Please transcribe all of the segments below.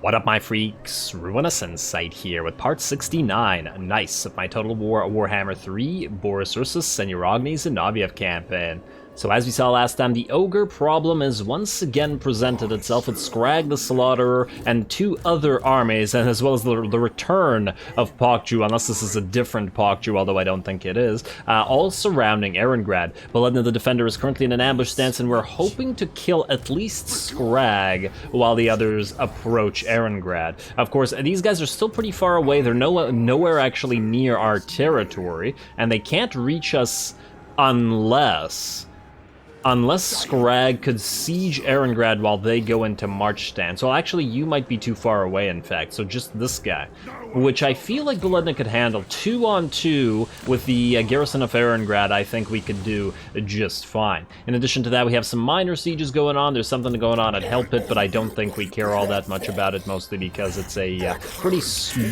What up, my freaks? RuinousInsight here with part 69, nice, of my Total Warhammer 3, Boris Ursus and Uragni's Innoviev campaign. So as we saw last time, the Ogre problem is once again presented itself with Skrag the Slaughterer and two other armies, and as well as the return of Pokju, unless this is a different Pokju, although I don't think it is, all surrounding Erengrad. Baledna the Defender is currently in an ambush stance, and we're hoping to kill at least Skrag while the others approach Erengrad. Of course, these guys are still pretty far away. They're nowhere actually near our territory, and they can't reach us unless Skrag could siege Erengrad while they go into march stance. Well, actually, you might be too far away, in fact, so just this guy, which I feel like Baledna could handle. 2-on-2 with the garrison of Erengrad, I think we could do just fine. In addition to that, we have some minor sieges going on. There's something going on at Hellpit, but I don't think we care all that much about it, mostly because it's a pretty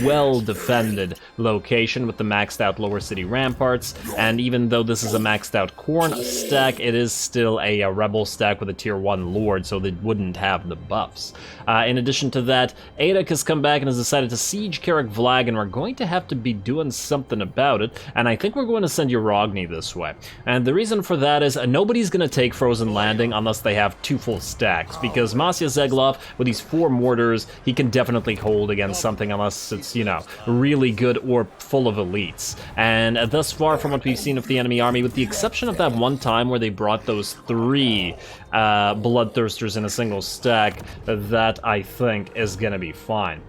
well-defended location with the maxed-out lower city ramparts, and even though this is a maxed-out Khorne stack, it is still a rebel stack with a tier 1 lord, so they wouldn't have the buffs. In addition to that, Adek has come back and has decided to siege Karak Vlag, and we're going to have to be doing something about it, and I think we're going to send Uragni this way. And the reason for that is nobody's going to take Frozen Landing unless they have 2 full stacks, because Masya Zeglov, with these 4 mortars, he can definitely hold against something unless it's, you know, really good or full of elites. And thus far from what we've seen of the enemy army, with the exception of that one time where they brought those 3 Bloodthirsters in a single stack, that I think is gonna be fine.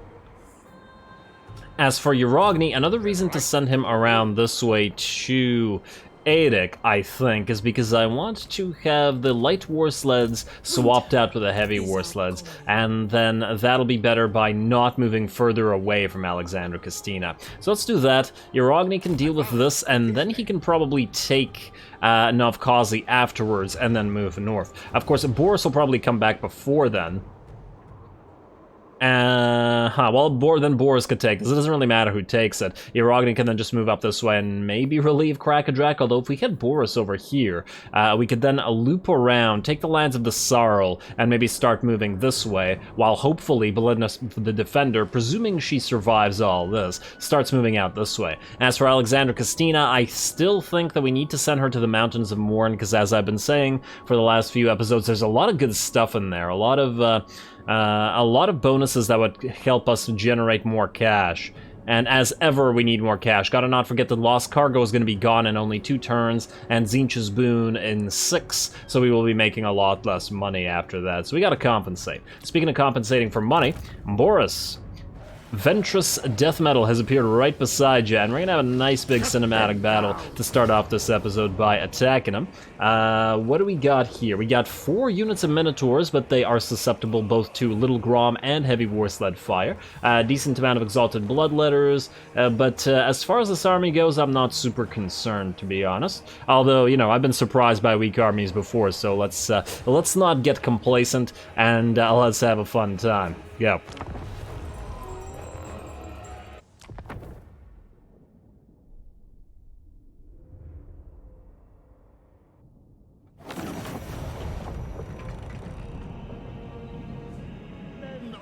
As for Uragni, another reason to send him around this way to Adek, I think, is because I want to have the light war sleds swapped out with the heavy war sleds, and then that'll be better by not moving further away from Alexandra Kastina. So let's do that. Uragni can deal with this, and then he can probably take Novkazi afterwards and then move north. Of course, Boris will probably come back before then. Well, then Boris could take this. It doesn't really matter who takes it. Uragni can then just move up this way and maybe relieve Krakadrak, although if we hit Boris over here, we could then loop around, take the lands of the Sarl, and maybe start moving this way, while hopefully Baledna the Defender, presuming she survives all this, starts moving out this way. As for Alexandra Kastina, I still think that we need to send her to the Mountains of Morn, because as I've been saying for the last few episodes, there's a lot of good stuff in there, a lot of bonuses that would help us generate more cash. And as ever, we need more cash. Gotta not forget the Lost Cargo is going to be gone in only 2 turns, and Tzeentch's Boon in 6, so we will be making a lot less money after that. So we gotta compensate. Speaking of compensating for money, Boris, Ventress Death Metal has appeared right beside you, and we're gonna have a nice big cinematic battle to start off this episode by attacking him. What do we got here? We got 4 units of Minotaurs, but they are susceptible both to Little Grom and Heavy War Sled Fire. Decent amount of Exalted Bloodletters, but as far as this army goes, I'm not super concerned, to be honest. Although, you know, I've been surprised by weak armies before, so let's not get complacent, and let's have a fun time. Go.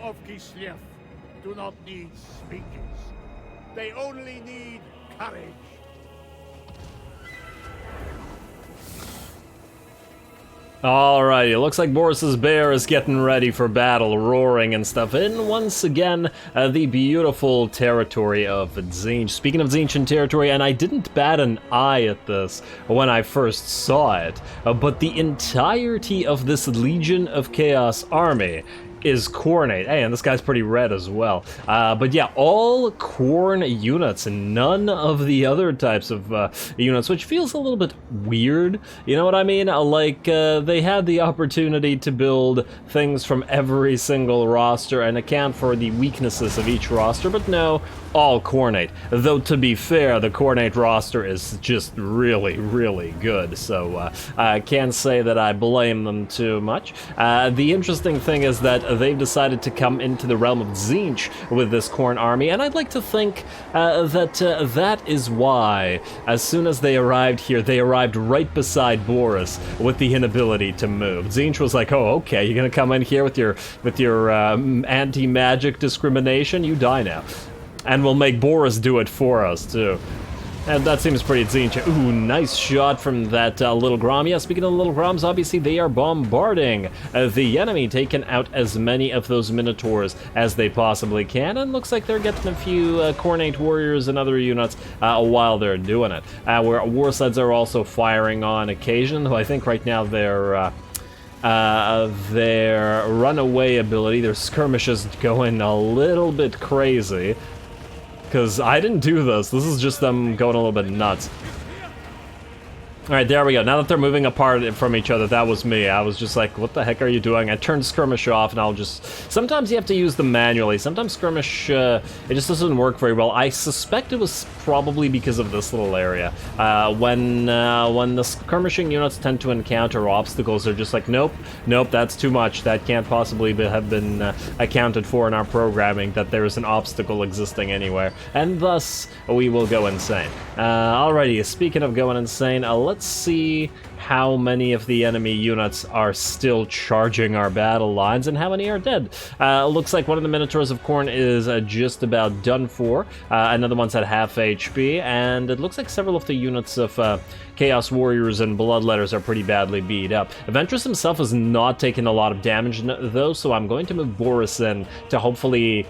Of Kislev do not need speeches. They only need courage. Alright, it looks like Boris's bear is getting ready for battle, roaring and stuff, in once again the beautiful territory of Tzeentch. Speaking of Tzeentchian territory, and I didn't bat an eye at this when I first saw it, but the entirety of this Legion of Chaos army is Khornate. Hey, and this guy's pretty red as well. But yeah, all Khorne units and none of the other types of units, which feels a little bit weird. You know what I mean? Like, they had the opportunity to build things from every single roster and account for the weaknesses of each roster, but no, all Khornate. Though, to be fair, the Khornate roster is just really, really good, so I can't say that I blame them too much. The interesting thing is that they've decided to come into the realm of Tzeentch with this Khorne army, and I'd like to think that is why, as soon as they arrived here, they arrived right beside Boris with the inability to move. Tzeentch was like, oh, okay, you're gonna come in here with your anti-magic discrimination? You die now. And we'll make Boris do it for us, too. And that seems pretty Tzeentch. Ooh, nice shot from that little Grom. Yeah, speaking of the little Groms, obviously they are bombarding the enemy, taking out as many of those Minotaurs as they possibly can, and looks like they're getting a few Khornate warriors and other units while they're doing it. Where war sleds are also firing on occasion, though I think right now their runaway ability, their skirmish is going a little bit crazy. Because I didn't do this. This is just them going a little bit nuts. Alright, there we go. Now that they're moving apart from each other, that was me. I was just like, what the heck are you doing? I turned skirmish off, and I'll just... Sometimes you have to use them manually. Sometimes skirmish, it just doesn't work very well. I suspect it was probably because of this little area. When the skirmishing units tend to encounter obstacles, they're just like, nope, that's too much. That can't possibly have been accounted for in our programming, that there is an obstacle existing anywhere. And thus, we will go insane. Alrighty, speaking of going insane, let's see how many of the enemy units are still charging our battle lines and how many are dead. Looks like one of the Minotaurs of Khorne is just about done for. Another one's at half HP, and it looks like several of the units of Chaos Warriors and Bloodletters are pretty badly beat up. Ventress himself has not taken a lot of damage though, so I'm going to move Boris in to hopefully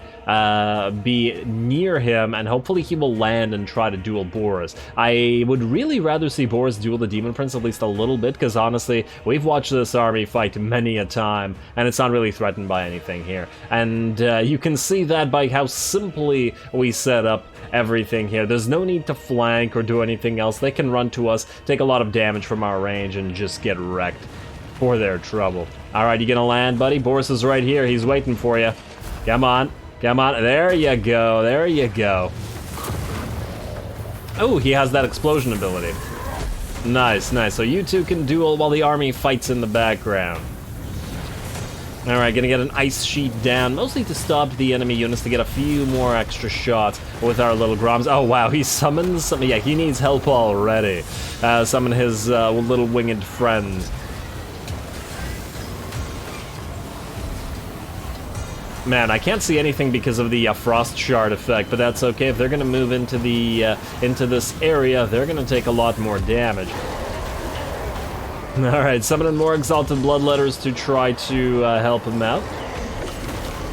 be near him, and hopefully he will land and try to duel Boris. I would really rather see Boris duel the Demon Prince at least a little bit, because honestly, we've watched this army fight many a time, and it's not really threatened by anything here. And you can see that by how simply we set up everything here. There's no need to flank or do anything else. They can run to us, take a lot of damage from our range, and just get wrecked for their trouble. Alright, you gonna land, buddy? Boris is right here. He's waiting for you. Come on. Come on. There you go. There you go. Oh, he has that explosion ability. Nice, nice. So you two can duel while the army fights in the background. Alright, gonna get an ice sheet down, mostly to stop the enemy units to get a few more extra shots with our little Groms. Oh wow, he summons something. Yeah, he needs help already. Summon his little winged friends. Man, I can't see anything because of the frost shard effect, but that's okay. If they're gonna move into the into this area, they're gonna take a lot more damage. Alright, summoning more Exalted Bloodletters to try to help him out.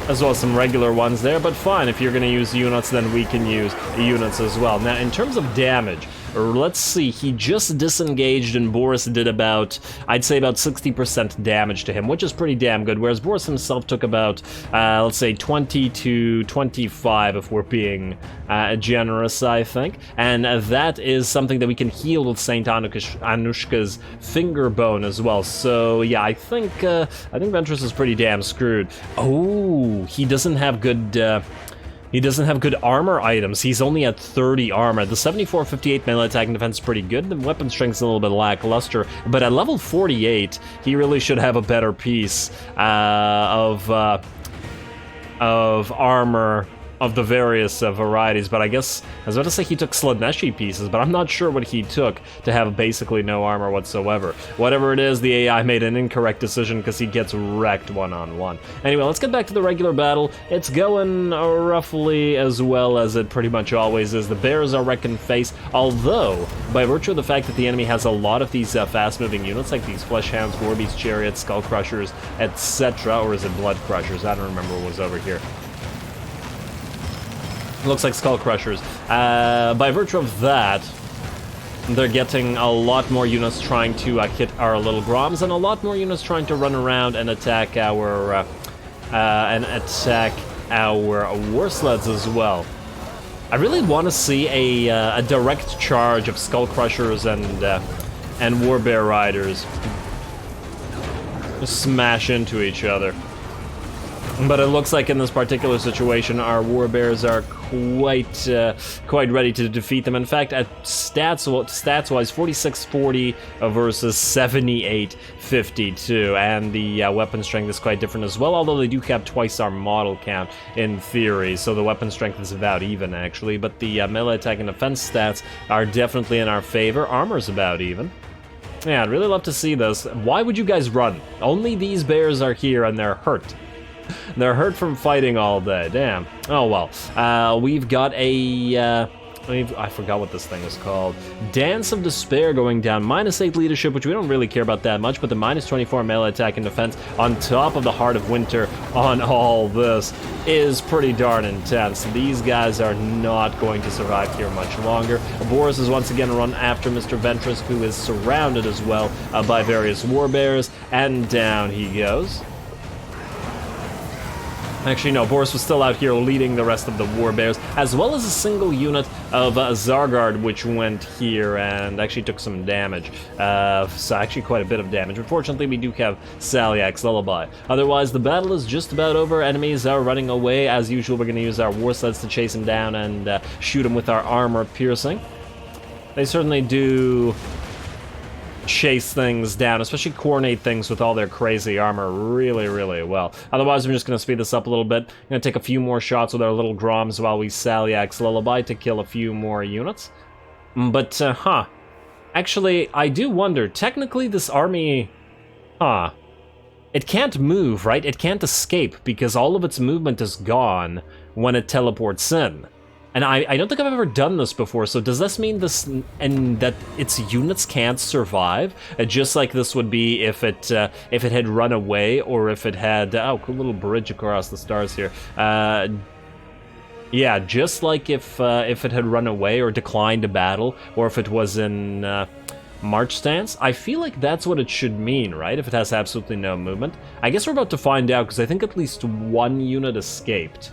As well as some regular ones there, but fine, if you're going to use units, then we can use units as well. Now, in terms of damage, let's see, he just disengaged and Boris did about, I'd say about 60% damage to him, which is pretty damn good, whereas Boris himself took about, let's say 20 to 25 if we're being generous, I think. And that is something that we can heal with Saint Anushka's finger bone as well. So yeah, I think Ventress is pretty damn screwed. Oh, he doesn't have good armor items. He's only at 30 armor. The 74-58 melee attack and defense is pretty good. The weapon strength's a little bit lackluster, but at level 48, he really should have a better piece of armor of the various varieties. But I guess I was about to say he took Slaaneshi pieces, but I'm not sure what he took to have basically no armor whatsoever. Whatever it is, the AI made an incorrect decision because he gets wrecked one-on-one. Anyway, let's get back to the regular battle. It's going roughly as well as it pretty much always is. The bears are wrecking face, although by virtue of the fact that the enemy has a lot of these fast-moving units like these Flesh Hounds, Warbeast Chariots, Skull Crushers, etc., or is it Blood Crushers? I don't remember what was over here. Looks like Skull Crushers. By virtue of that, they're getting a lot more units trying to hit our little Groms, and a lot more units trying to run around and attack our war sleds as well. I really want to see a direct charge of Skull Crushers and Warbear Riders just smash into each other. But it looks like in this particular situation, our warbears are quite ready to defeat them. In fact, at stats-wise, 46-40 versus 78-52, and the weapon strength is quite different as well. Although they do have twice our model count in theory, so the weapon strength is about even actually. But the melee attack and defense stats are definitely in our favor. Armor's about even. Yeah, I'd really love to see this. Why would you guys run? Only these bears are here and they're hurt. They're hurt from fighting all day, damn. Oh well. We've got a, I forgot what this thing is called. Dance of Despair going down. -8 leadership, which we don't really care about that much, but the -24 melee attack and defense on top of the Heart of Winter on all this is pretty darn intense. These guys are not going to survive here much longer. Boris is once again run after Mr. Ventress, who is surrounded as well by various warbears, and down he goes. Actually, no, Boris was still out here leading the rest of the warbears, as well as a single unit of Zargard, which went here and actually took some damage. So actually quite a bit of damage. Unfortunately, we do have Salyak's Lullaby. Otherwise, the battle is just about over. Enemies are running away. As usual, we're going to use our war sleds to chase them down and shoot them with our armor piercing. They certainly do chase things down, especially coordinate things with all their crazy armor really, really well. Otherwise, I'm just going to speed this up a little bit. I'm going to take a few more shots with our little Groms while we Salyak's Lullaby to kill a few more units. But, actually, I do wonder, technically this army, it can't move, right? It can't escape because all of its movement is gone when it teleports in. And I don't think I've ever done this before, so does this mean this, and that its units can't survive? Just like this would be if it had run away, or if it had, oh, cool little bridge across the stars here. Yeah, just like if it had run away or declined a battle, or if it was in march stance. I feel like that's what it should mean, right? If it has absolutely no movement. I guess we're about to find out, because I think at least one unit escaped.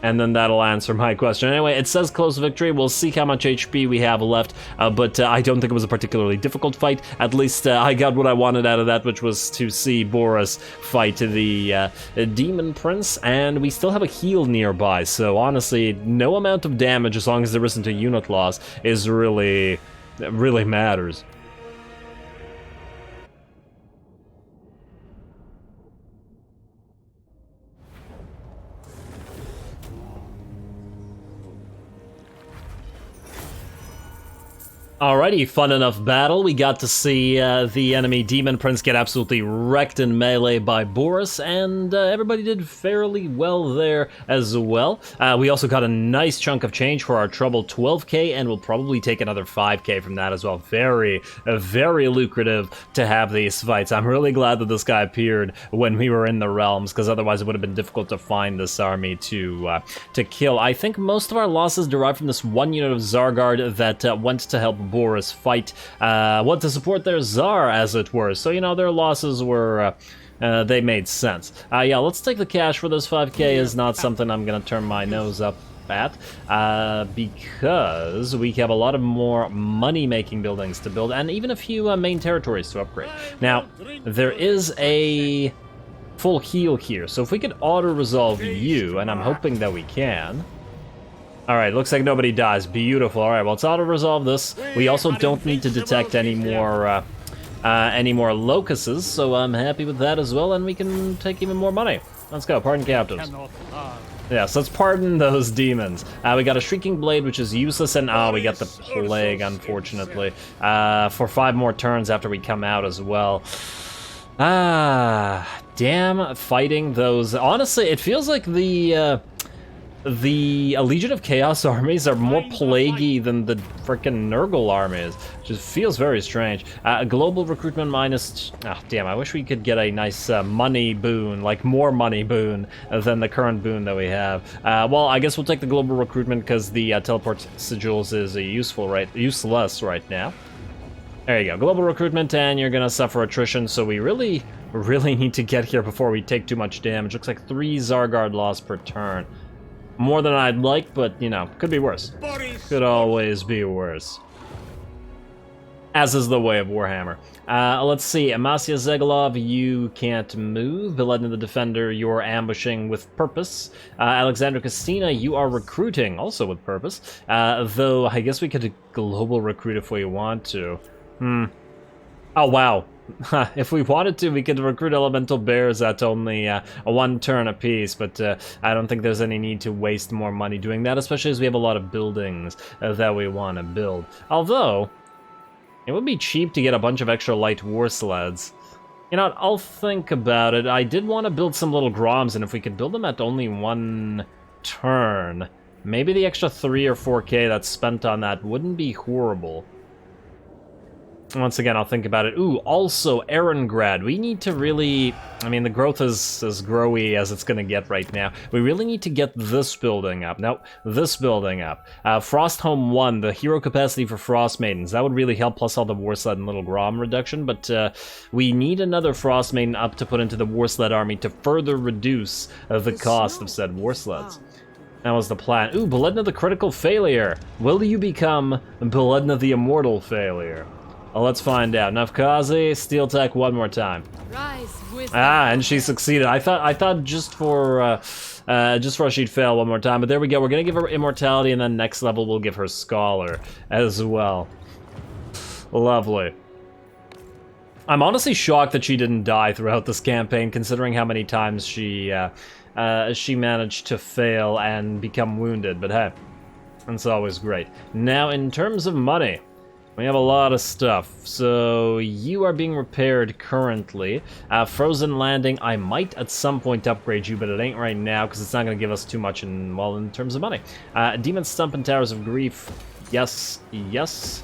And then that'll answer my question. Anyway, it says close victory. We'll see how much HP we have left, but I don't think it was a particularly difficult fight. At least I got what I wanted out of that, which was to see Boris fight the Demon Prince, and we still have a heal nearby, so honestly, no amount of damage, as long as there isn't a unit loss, is really matters. Alrighty, fun enough battle. We got to see the enemy Demon Prince get absolutely wrecked in melee by Boris, and everybody did fairly well there as well. We also got a nice chunk of change for our trouble, 12k, and we'll probably take another 5k from that as well. Very lucrative to have these fights. I'm really glad that this guy appeared when we were in the realms, because otherwise it would have been difficult to find this army to kill. I think most of our losses derived from this one unit of Zargard that went to help Boris fight, want to support their Tsar, as it were. So, you know, their losses were, they made sense. Yeah, let's take the cash for this 5k. Is not something I'm gonna turn my nose up at, because we have a lot of more money-making buildings to build, and even a few main territories to upgrade. Now, there is a full heal here, so if we could auto-resolve you, and I'm hoping that we can. Alright, looks like nobody dies. Beautiful. Alright, well, let's auto-resolve this. We also don't need to detect any more locusts, so I'm happy with that as well, and we can take even more money. Let's go, pardon captives. Yes, let's pardon those demons. We got a Shrieking Blade, which is useless, and we got the Plague, unfortunately, for 5 more turns after we come out as well. Damn, fighting those. Honestly, it feels like the Legion of Chaos armies are more plaguey than the frickin' Nurgle armies. Just feels very strange. Global recruitment minus... Oh, damn, I wish we could get a nice money boon, like more money boon than the current boon that we have. Well, I guess we'll take the global recruitment because the teleport sigils is useless right now. There you go, global recruitment, and you're gonna suffer attrition, so we really need to get here before we take too much damage. Looks like 3 Zargard loss per turn. More than I'd like, but, you know, could be worse. Could always be worse. As is the way of Warhammer. Let's see, Amasya Zegalov, you can't move. Beledna the Defender, you're ambushing with purpose. Alexandra Castina, you are recruiting, also with purpose. Though, I guess we could global recruit if we want to. Oh, wow. If we wanted to, we could recruit Elemental Bears at only a 1 turn apiece, but I don't think there's any need to waste more money doing that, especially as we have a lot of buildings that we want to build. Although, it would be cheap to get a bunch of extra light war sleds. You know what, I'll think about it. I did want to build some little Groms, and if we could build them at only 1 turn, maybe the extra 3 or 4k that's spent on that wouldn't be horrible. Once again, I'll think about it. Ooh, also, Erengrad. We need to really... I mean, the growth is as growy as it's going to get right now. We really need to get this building up. Nope, this building up. Frostholm 1, the hero capacity for Frost Maidens. That would really help, plus all the War Sled and Little Grom reduction, but we need another Frost Maiden up to put into the War Sled army to further reduce the cost of said War Sleds. That was the plan. Ooh, Beledna the Critical Failure. Will you become Beledna the Immortal Failure? Well, let's find out. Nafkazi, Steel Tech one more time. And she succeeded. I thought just for she'd fail one more time, but there we go. We're gonna give her Immortality, and then next level we'll give her Scholar as well. Lovely. I'm honestly shocked that she didn't die throughout this campaign, considering how many times she managed to fail and become wounded. But hey, it's always great. Now, in terms of money. We have a lot of stuff, so you are being repaired currently. Frozen Landing, I might at some point upgrade you, but it ain't right now because it's not going to give us too much in terms of money. Demon Stump and Towers of Grief, yes, yes,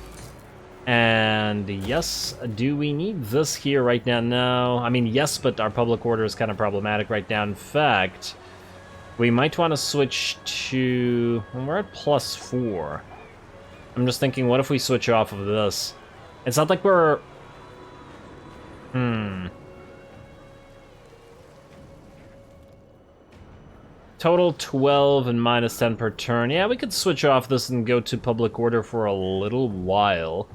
and yes. Do we need this here right now? No, I mean yes, but our public order is kind of problematic right now. In fact, we might want to switch to... we're at +4. I'm just thinking, what if we switch off of this? It's not like we're... Total 12 and -10 per turn. Yeah, we could switch off this and go to public order for a little while.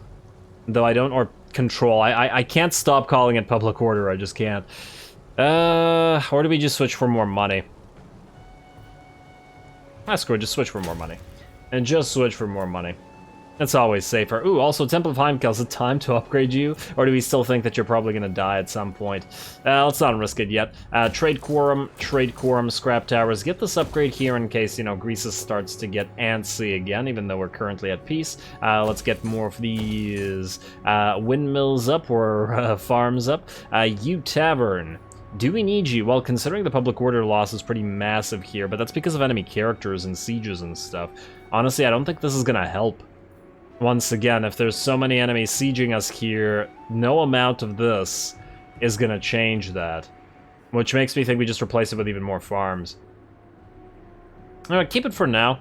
Though I don't... or control. I can't stop calling it public order, I just can't. Or do we just switch for more money? Screw it, just switch for more money. And just switch for more money. That's always safer. Ooh, also Temple of Heimkel, is it time to upgrade you? Or do we still think that you're probably going to die at some point? Let's not risk it yet. Trade Quorum, Scrap Towers. Get this upgrade here in case, you know, Greasus starts to get antsy again, even though we're currently at peace. Let's get more of these windmills up, or farms up. U Tavern. Do we need you? Well, considering the public order loss is pretty massive here, but that's because of enemy characters and sieges and stuff. Honestly, I don't think this is going to help. Once again, if there's so many enemies sieging us here, no amount of this is gonna change that. Which makes me think we just replace it with even more farms. Alright, keep it for now.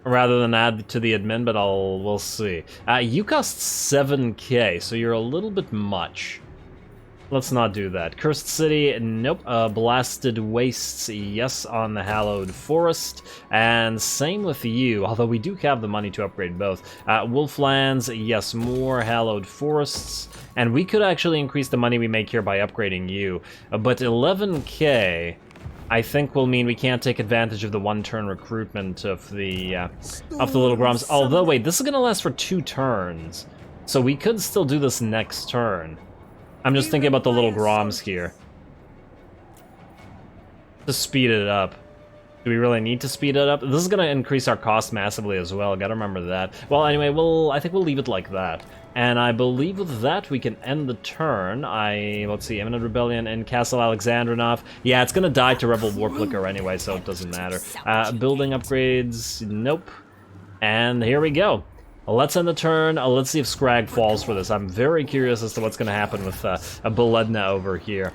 Rather than add to the admin, but we'll see. You cost 7k, so you're a little bit much. Let's not do that. Cursed City, nope. Blasted Wastes, yes, on the Hallowed Forest. And same with you, although we do have the money to upgrade both. Wolflands, yes, more Hallowed Forests. And we could actually increase the money we make here by upgrading you. But 11k, I think, will mean we can't take advantage of the one-turn recruitment of the Little Groms. Although, wait, this is going to last for 2 turns. So we could still do this next turn. I'm just thinking about the Little Groms here. To speed it up. Do we really need to speed it up? This is going to increase our cost massively as well. Gotta remember that. Well, anyway, I think we'll leave it like that. And I believe with that we can end the turn. Let's see, Imminent Rebellion in Castle Alexandrinov. Yeah, it's going to die to Rebel Warflicker anyway, so it doesn't matter. Building upgrades, nope. And here we go. Let's end the turn. Let's see if Scrag falls for this. I'm very curious as to what's going to happen with a Beledna over here.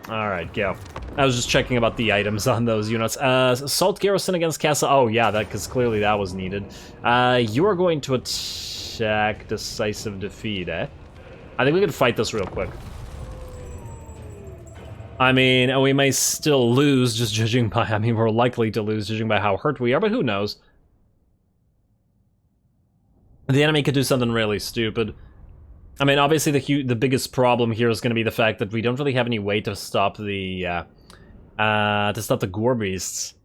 Alright, go. I was just checking about the items on those units. Assault Garrison against Castle... oh, yeah, because clearly that was needed. You are going to attack Decisive Defeat, eh? I think we could fight this real quick. I mean, we may still lose, just judging by... I mean, we're likely to lose, judging by how hurt we are, but who knows? the enemy could do something really stupid. I mean, obviously the biggest problem here is going to be the fact that we don't really have any way to stop the gore beasts.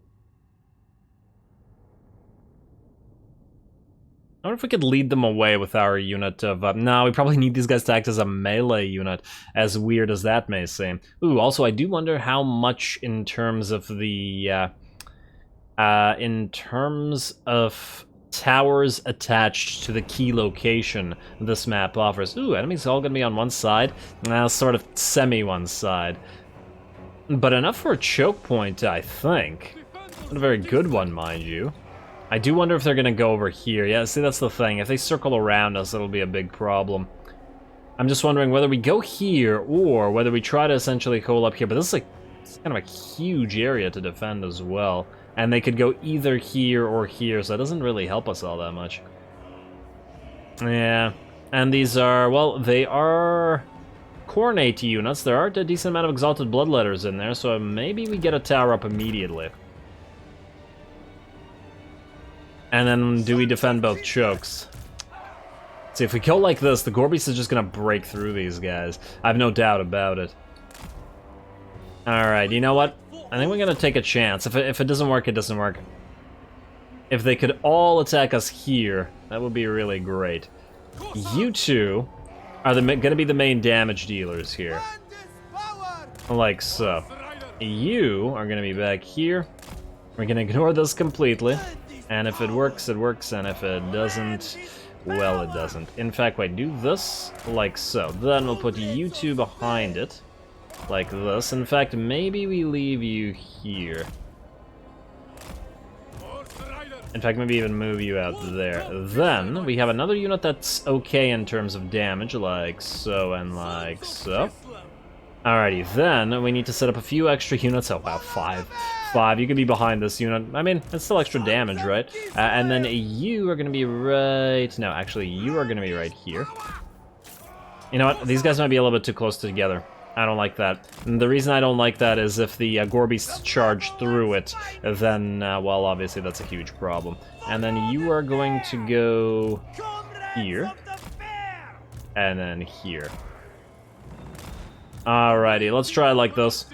I wonder if we could lead them away with our unit of... no, we probably need these guys to act as a melee unit, as weird as that may seem. Ooh, also, I do wonder how much in terms of the... in terms of towers attached to the key location this map offers. Ooh, enemies all gonna be on one side. Sort of semi-one side. But enough for a choke point, I think. Not a very good one, mind you. I do wonder if they're gonna go over here. Yeah, see, that's the thing. If they circle around us, it'll be a big problem. I'm just wondering whether we go here, or whether we try to essentially hole up here. But this is like, it's kind of a huge area to defend as well. And they could go either here or here, so that doesn't really help us all that much. Yeah, and these are, well, they are Coronate units. There are a decent amount of Exalted Bloodletters in there, so maybe we get a tower up immediately. And then do we defend both chokes? See, if we go like this, the Gore Beast is just gonna break through these guys. I have no doubt about it. Alright, you know what? I think we're gonna take a chance. If it doesn't work, it doesn't work. If they could all attack us here, that would be really great. You two are gonna be the main damage dealers here. Like so. You are gonna be back here. We're gonna ignore this completely. And if it works, it works, and if it doesn't, well, it doesn't. In fact, wait, do this like so. Then we'll put you two behind it, like this. In fact, maybe we leave you here. In fact, maybe even move you out there. Then, we have another unit that's okay in terms of damage, like so and like so. Alrighty, then we need to set up a few extra units. Oh wow, five. You can be behind this unit. I mean, it's still extra damage, right? And then you are going to be right... No, actually, you are going to be right here. You know what? These guys might be a little bit too close together. I don't like that. And the reason I don't like that is if the Gore Beasts charge through it, then, well, obviously that's a huge problem. And then you are going to go here. And then here. Alrighty, let's try it like this.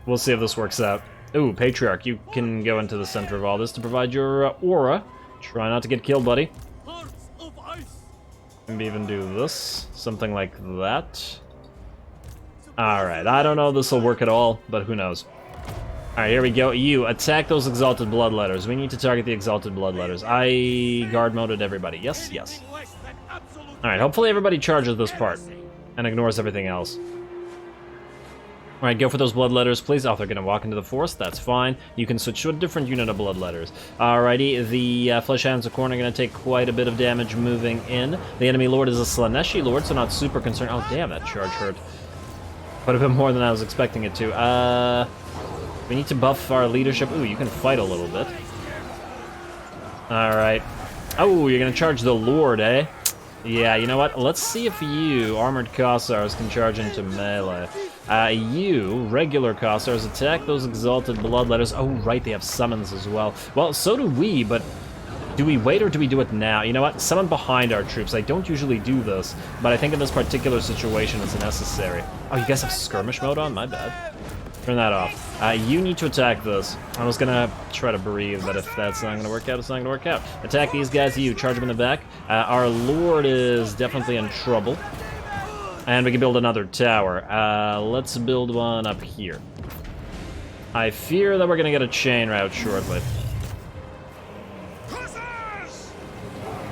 We'll see if this works out. Ooh, Patriarch, you can go into the center of all this to provide your aura. Try not to get killed, buddy. Maybe even do this. Something like that. Alright, I don't know if this will work at all, but who knows. Alright, here we go. You, attack those Exalted Bloodletters. We need to target the Exalted Bloodletters. I guard moded everybody. Yes, yes. Alright, hopefully everybody charges this part and ignores everything else. Alright, go for those Bloodletters, please. Oh, they're gonna walk into the forest, that's fine. You can switch to a different unit of Bloodletters. Alrighty, the Flesh Hounds of Khorne are gonna take quite a bit of damage moving in. The enemy lord is a Slaneshi lord, so not super concerned. Oh, damn, that charge hurt. Quite a bit more than I was expecting it to. We need to buff our leadership. Ooh, you can fight a little bit. Alright. Oh, you're gonna charge the lord, eh? Yeah, you know what? Let's see if you, Armored Cossars, can charge into melee. You, regular Cossars, attack those Exalted Bloodletters. Oh, right, they have summons as well. Well, so do we, but do we wait or do we do it now? You know what? Summon behind our troops. I don't usually do this, but I think in this particular situation it's necessary. Oh, you guys have skirmish mode on? My bad. Turn that off. You need to attack this. I was gonna try to breathe, but if that's not gonna work out, it's not gonna work out. Attack these guys, you. Charge them in the back. Our lord is definitely in trouble. And we can build another tower. Let's build one up here. I fear that we're gonna get a chain route shortly.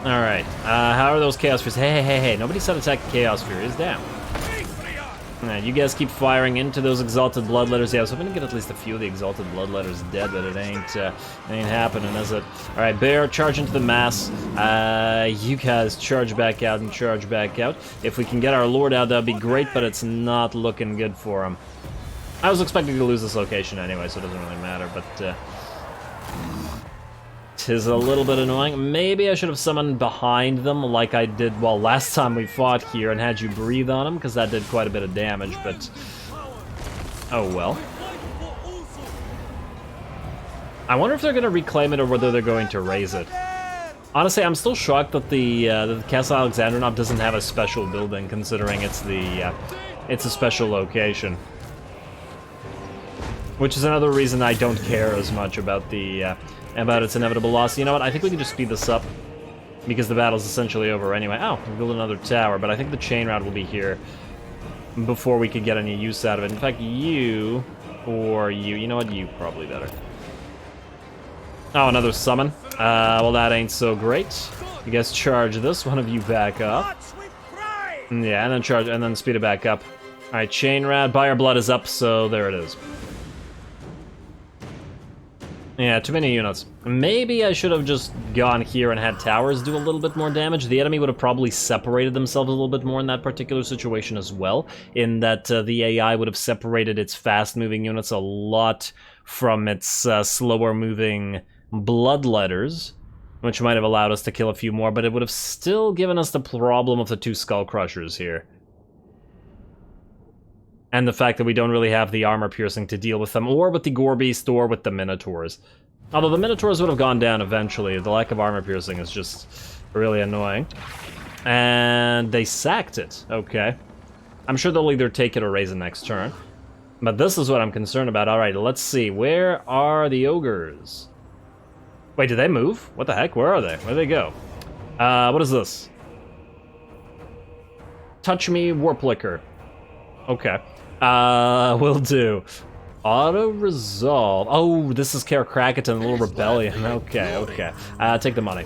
Alright, how are those Chaos Furies? Hey, nobody said attack the Chaos Furies, damn. Alright, you guys keep firing into those Exalted Bloodletters. Yeah, I was hoping to get at least a few of the Exalted Bloodletters dead, but it ain't happening, is it? Alright, Bear, charge into the mass. You guys charge back out and charge back out. If we can get our Lord out, that'd be great, but it's not looking good for him. I was expecting to lose this location anyway, so it doesn't really matter, but, is a little bit annoying. Maybe I should have summoned behind them like I did, well, last time we fought here and had you breathe on them, because that did quite a bit of damage, but oh well. I wonder if they're going to reclaim it or whether they're going to raise it. Honestly, I'm still shocked that the Castle Alexandrinov doesn't have a special building, considering it's a special location. Which is another reason I don't care as much about about its inevitable loss. You know what? I think we can just speed this up, because the battle's essentially over anyway. Oh, we build another tower, but I think the chain route will be here before we could get any use out of it. In fact, you know what? You probably better. Oh, another summon. Well, that ain't so great. You guys charge this. One of you back up. Yeah, and then charge, and then speed it back up. All right, chain route. Buyer blood is up, so there it is. Yeah, too many units. Maybe I should have just gone here and had towers do a little bit more damage. The enemy would have probably separated themselves a little bit more in that particular situation as well, in that the AI would have separated its fast-moving units a lot from its slower-moving bloodletters, which might have allowed us to kill a few more, but it would have still given us the problem of the 2 Skull Crushers here. And the fact that we don't really have the armor piercing to deal with them, or with the Gore Beast, or with the Minotaurs. Although the Minotaurs would have gone down eventually, the lack of armor piercing is just really annoying. And they sacked it, okay. I'm sure they'll either take it or raise it next turn. But this is what I'm concerned about. Alright, let's see, where are the ogres? Wait, did they move? What the heck, where are they? Where'd they go? What is this? Touch me, Warp Liquor. Okay. Will do. Auto-resolve. Oh, this is Kaer Krakaton, a little rebellion. Okay, okay. Take the money.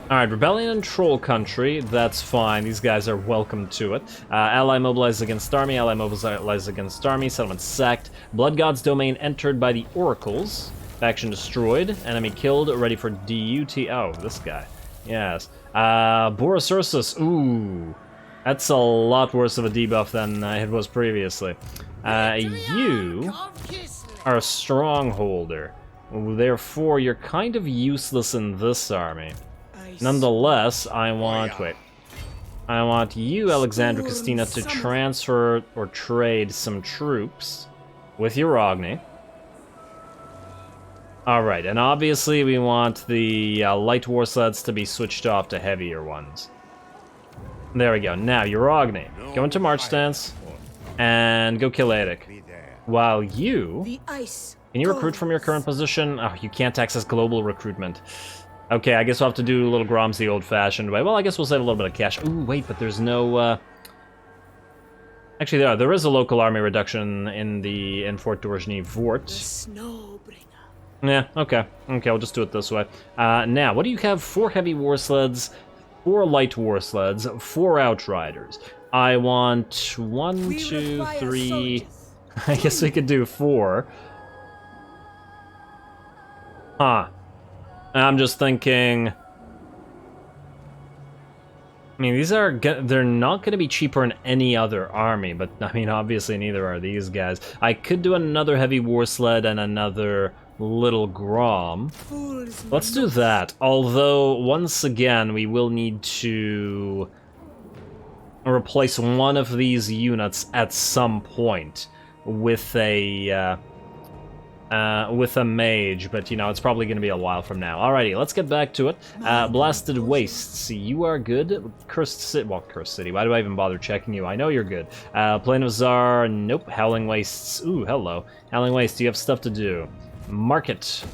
Alright, rebellion in Troll Country. That's fine. These guys are welcome to it. Ally mobilized against army. Ally mobilized against army. Settlement sacked. Blood God's domain entered by the oracles. Faction destroyed. Enemy killed. Ready for DUT. Oh, this guy. Yes. Boris Ursus. Ooh. That's a lot worse of a debuff than it was previously. You are a strongholder. Therefore, you're kind of useless in this army. Nonetheless, I want you, Alexandra Christina, to transfer or trade some troops with Uragni. Alright, and obviously we want the light war sleds to be switched off to heavier ones. There we go. Now, Uragni, go into March stance and go kill Eric. While you... Can you recruit from your current position? Oh, you can't access global recruitment. Okay, I guess we'll have to do a little Groms the old-fashioned way. Well, I guess we'll save a little bit of cash. Ooh, wait, but there's no... Actually, there is a local army reduction in Fort Dorjny Vort. Yeah, okay. Okay, we'll just do it this way. Now, what do you have? 4 heavy war sleds, 4 light war sleds, 4 outriders. I want 1, 2, 3... I guess we could do 4. Huh. I'm just thinking... I mean, they're not going to be cheaper in any other army, but, I mean, obviously neither are these guys. I could do another heavy war sled and another little Grom. Let's do that, although, once again, we will need to replace one of these units at some point with a mage, but you know, it's probably going to be a while from now. Alrighty, let's get back to it. Blasted Wastes, you are good. Cursed City, well, Cursed City, why do I even bother checking you? I know you're good. Plain of Zar, nope. Howling Wastes, ooh, hello. Howling Wastes, you have stuff to do. Market.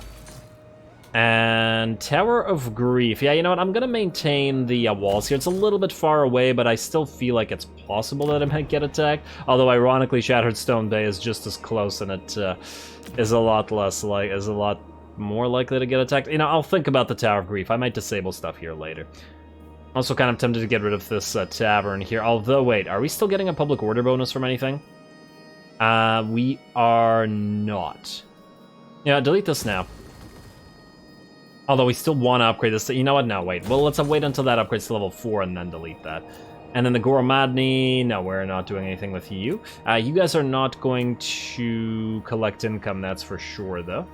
And Tower of Grief. Yeah, you know what, I'm going to maintain the walls here. It's a little bit far away, but I still feel like it's possible that it might get attacked. Although, ironically, Shattered Stone Bay is just as close, and it is a lot more likely to get attacked. You know, I'll think about the Tower of Grief. I might disable stuff here later. Also kind of tempted to get rid of this tavern here. Although, wait, are we still getting a public order bonus from anything? We are not. Yeah, delete this now. Although we still want to upgrade this. You know what? No, wait. Well, let's wait until that upgrades to level 4 and then delete that. And then the Goromadni, no, we're not doing anything with you. You guys are not going to collect income, that's for sure, though.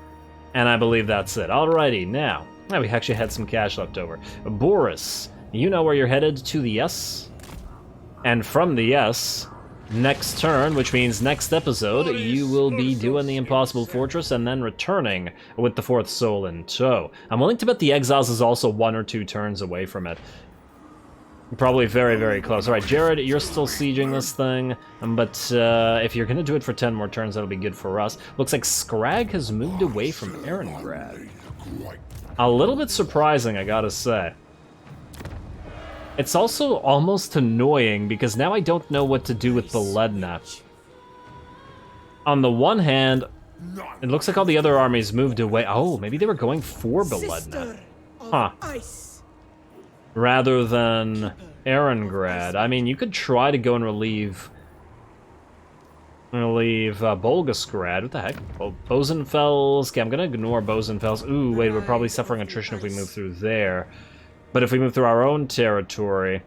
And I believe that's it. Alrighty, now, we actually had some cash left over. Boris, you know where you're headed, to the S. And from the S, next turn, which means next episode, you will be doing the Impossible Fortress and then returning with the 4th Soul in tow. I'm willing to bet the Exiles is also 1 or 2 turns away from it. Probably very, very close. Alright, Jared, you're still sieging this thing, but if you're gonna do it for 10 more turns, that'll be good for us. Looks like Scrag has moved away from Erengrad. A little bit surprising, I gotta say. It's also almost annoying, because now I don't know what to do with Beledna. On the one hand, it looks like all the other armies moved away. Oh, maybe they were going for Beledna. Huh. Rather than Erengrad. I mean, you could try to go and relieve Bolgasgrad. What the heck? Oh, Bosenfels. Okay, I'm gonna ignore Bosenfels. Ooh, wait, we're probably suffering attrition if we move through there. But if we move through our own territory...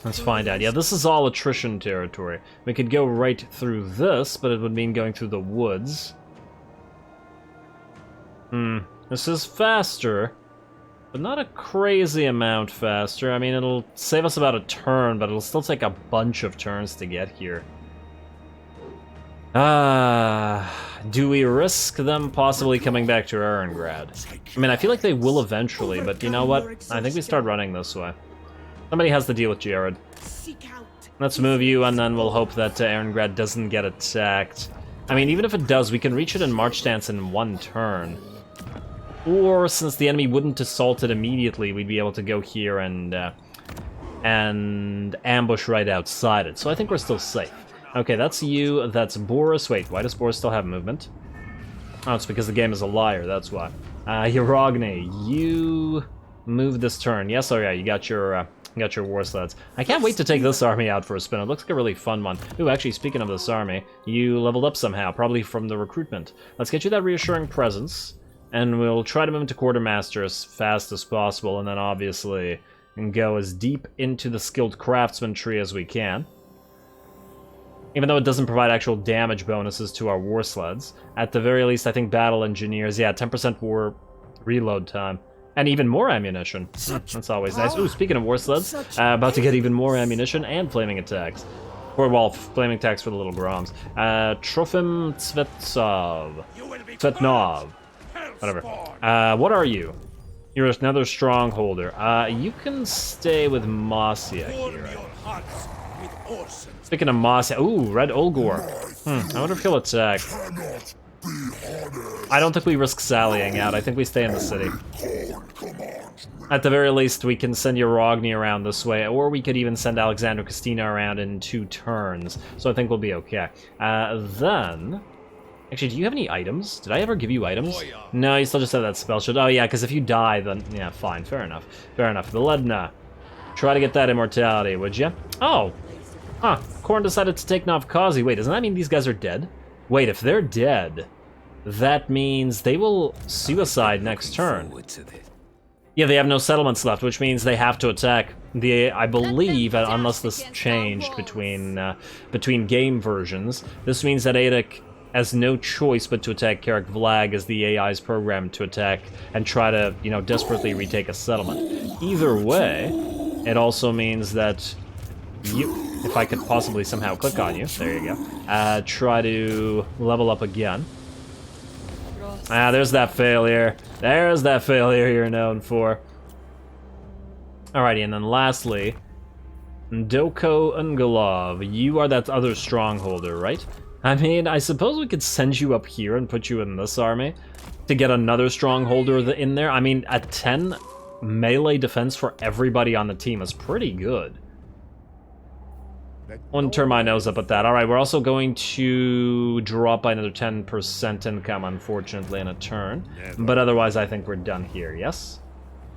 Let's find out. Yeah, this is all attrition territory. We could go right through this, but it would mean going through the woods. This is faster. But not a crazy amount faster. I mean, it'll save us about a turn, but it'll still take a bunch of turns to get here. Do we risk them possibly coming back to Erengrad? I mean, I feel like they will eventually, but you know what? I think we start running this way. Somebody has to deal with Jared. Let's move you, and then we'll hope that Erengrad doesn't get attacked. I mean, even if it does, we can reach it in March Stance in 1 turn. Or, since the enemy wouldn't assault it immediately, we'd be able to go here and ambush right outside it. So I think we're still safe. Okay, that's you, that's Boris. Wait, why does Boris still have movement? Oh, it's because the game is a liar, that's why. Hirogni, you move this turn. Yes, oh yeah, you got your war sleds. I can't wait to take this army out for a spin. It looks like a really fun one. Ooh, actually, speaking of this army, you leveled up somehow, probably from the recruitment. Let's get you that reassuring presence. And we'll try to move into Quartermaster as fast as possible, and then obviously go as deep into the skilled craftsman tree as we can. Even though it doesn't provide actual damage bonuses to our war sleds. At the very least, I think battle engineers, yeah, 10% war reload time. And even more ammunition. That's always nice. Ooh, speaking of war sleds, about to get even more ammunition and flaming attacks. Or, well, flaming attacks for the little Groms. Trofim Tsvetnov. Whatever. What are you? You're another strongholder. You can stay with Masya here. Speaking of Masya, ooh, Red Olgor. I wonder if he'll attack. I don't think we risk sallying out. I think we stay in the city. At the very least, we can send Urogni around this way, or we could even send Alexander Castina around in 2 turns. So I think we'll be okay. Then... Actually, do you have any items? Did I ever give you items? No, you still just have that spell shield. Oh yeah, because if you die, then... Yeah, fine, fair enough. Fair enough. Beledna. Try to get that immortality, would you? Oh! Huh, Khorne decided to take Novkazi. Wait, doesn't that mean these guys are dead? Wait, if they're dead, that means they will suicide next turn. Yeah, they have no settlements left, which means they have to attack. I believe, unless this changed between game versions, this means that Adak has no choice but to attack Karak Vlag as the AI's programmed to attack and try to, you know, desperately retake a settlement. Either way, it also means that you, if I could possibly somehow click on you, there you go, try to level up again. There's that failure. There's that failure you're known for. Alrighty, and then lastly, Doko Ungolov. You are that other strongholder, right? I mean, I suppose we could send you up here and put you in this army to get another strongholder in there. I mean, a 10 melee defense for everybody on the team is pretty good. Wouldn't turn my nose up at that. Alright, we're also going to drop by another 10% income, unfortunately, in a turn. But otherwise, I think we're done here, yes?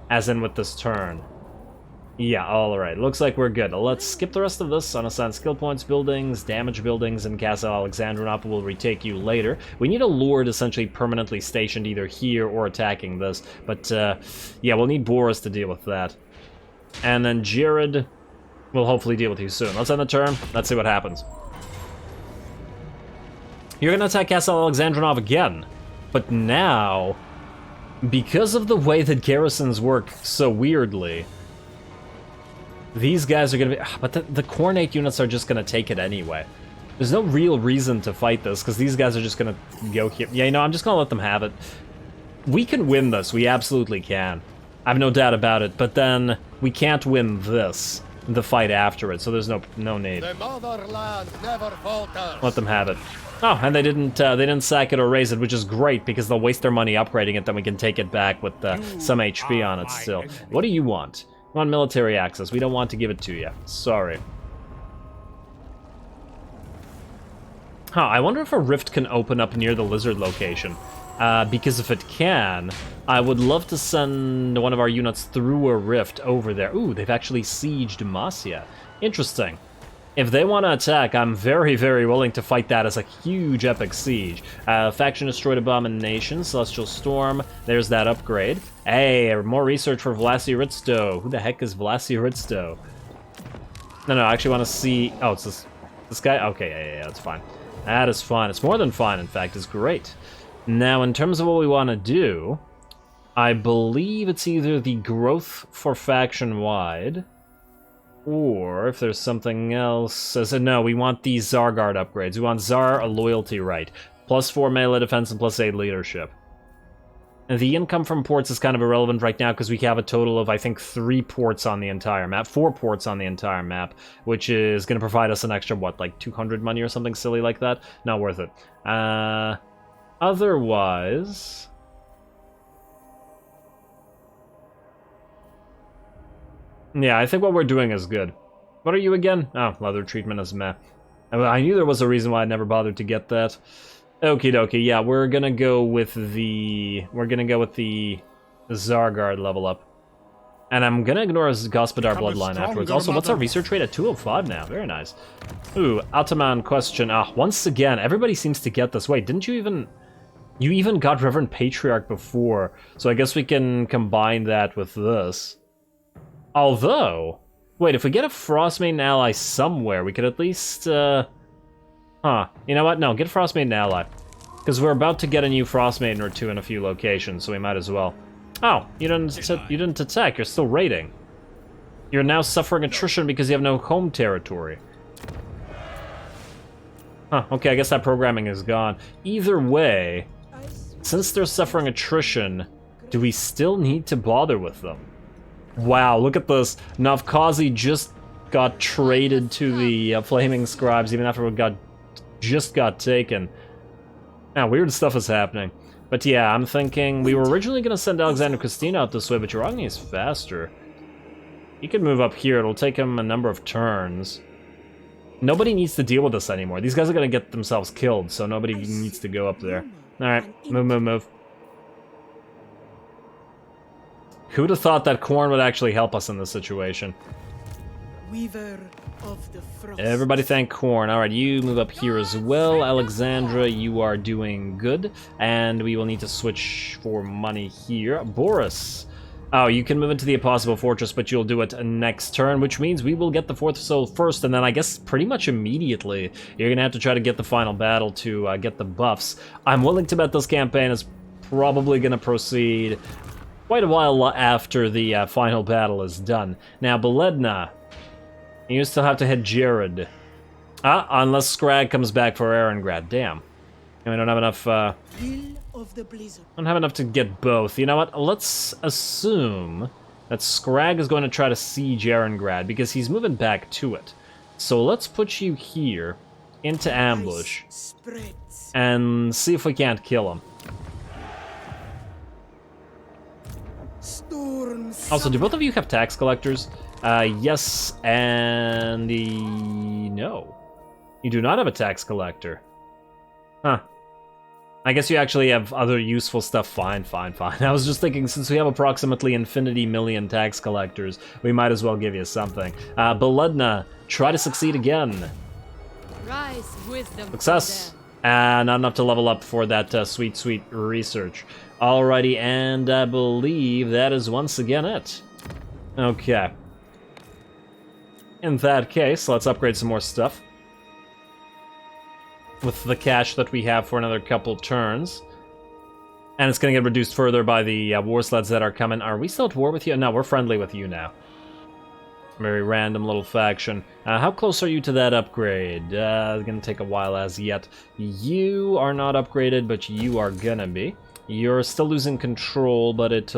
As in with this turn. Yeah, alright. Looks like we're good. Let's skip the rest of this. Unassigned skill points, buildings, damage buildings, and Castle Alexandrinop will retake you later. We need a lord essentially permanently stationed either here or attacking this. But, yeah, we'll need Boris to deal with that. And then Jared will hopefully deal with you soon. Let's end the turn. Let's see what happens. You're gonna attack Castle Alexandrinov again. But now, because of the way that garrisons work so weirdly, These guys are gonna be... But the Cornate units are just gonna take it anyway. There's no real reason to fight this, because these guys are just gonna go here. Yeah, you know, I'm just gonna let them have it. We can win this, we absolutely can. I have no doubt about it, but then we can't win this, the fight after it, so there's no need. The motherland never falters. Let them have it. Oh, and they didn't sack it or raise it, which is great, because they'll waste their money upgrading it, then we can take it back with some HP on it still. What do you want? You want military access. We don't want to give it to you. Sorry. Huh, I wonder if a rift can open up near the lizard location. Because if it can, I would love to send one of our units through a rift over there. Ooh, they've actually sieged Masya. Interesting. If they want to attack, I'm very, very willing to fight that as a huge epic siege. Faction destroyed Abomination, Celestial Storm, there's that upgrade. Hey, more research for Vlasiritsto. Who the heck is Vlasiritsto? No, I actually want to see... Oh, it's this guy? Okay, yeah, that's fine. That is fine. It's more than fine, in fact. It's great. Now, in terms of what we want to do, I believe it's either the growth for faction-wide... Or, if there's something else... No, we want these Zarguard upgrades. We want Tsar, a loyalty right. +4 melee defense and +8 leadership. And the income from ports is kind of irrelevant right now because we have a total of, I think, 3 ports on the entire map. 4 ports on the entire map, which is going to provide us an extra, what, like 200 money or something silly like that? Not worth it. Otherwise... Yeah, I think what we're doing is good. What are you again? Oh, leather treatment is meh. I knew there was a reason why I never bothered to get that. Okie dokie, yeah, we're gonna go with the Zarguard level up. And I'm gonna ignore his Gospodar bloodline afterwards. Also, what's our research rate at 205 now? Very nice. Ooh, Ataman question. Once again, everybody seems to get this. Wait, didn't you even... You even got Reverend Patriarch before, so I guess we can combine that with this. Although, wait, if we get a Frostmaiden ally somewhere, we could at least, you know what? No, get a Frostmaiden ally. Because we're about to get a new Frostmaiden or two in a few locations, so we might as well. Oh, you didn't attack, you're still raiding. You're now suffering attrition because you have no home territory. Huh, okay, I guess that programming is gone. Either way, since they're suffering attrition, do we still need to bother with them? Wow, look at this. Navkazi just got traded to the Flaming Scribes even after it just got taken. Weird stuff is happening. But yeah, I'm thinking we were originally going to send Alexander Christina out this way, but Uragni is faster. He can move up here. It'll take him a number of turns. Nobody needs to deal with this anymore. These guys are going to get themselves killed, so nobody needs to go up there. Alright, move. Who'd have thought that corn would actually help us in this situation? Weaver of the Frost. Everybody thank corn. Alright, you move up here as well. Alexandra, you are doing good. And we will need to switch for money here. Boris. Oh, you can move into the Impossible Fortress, but you'll do it next turn, which means we will get the 4th soul first, and then I guess pretty much immediately, you're gonna have to try to get the final battle to get the buffs. I'm willing to bet this campaign is probably gonna proceed quite a while after the final battle is done. Now, Beledna, you still have to hit Jared. Unless Scrag comes back for Erengrad. Damn. And we don't have enough, don't have enough to get both. You know what? Let's assume that Scrag is going to try to siege Erengrad, because he's moving back to it. So let's put you here, into ambush, and see if we can't kill him. Also, do both of you have tax collectors? Yes, and no. You do not have a tax collector. Huh. I guess you actually have other useful stuff. Fine. I was just thinking, since we have approximately infinity million tax collectors, we might as well give you something. Beledna, try to succeed again. Rise, wisdom. Success. Not enough to level up for that sweet research. Alrighty, and I believe that is once again it. Okay. In that case, let's upgrade some more stuff. With the cash that we have for another couple turns. And it's gonna get reduced further by the war sleds that are coming. Are we still at war with you? No, we're friendly with you now. Very random little faction. How close are you to that upgrade? Gonna take a while as yet. You are not upgraded, but you are gonna be. You're still losing control, but it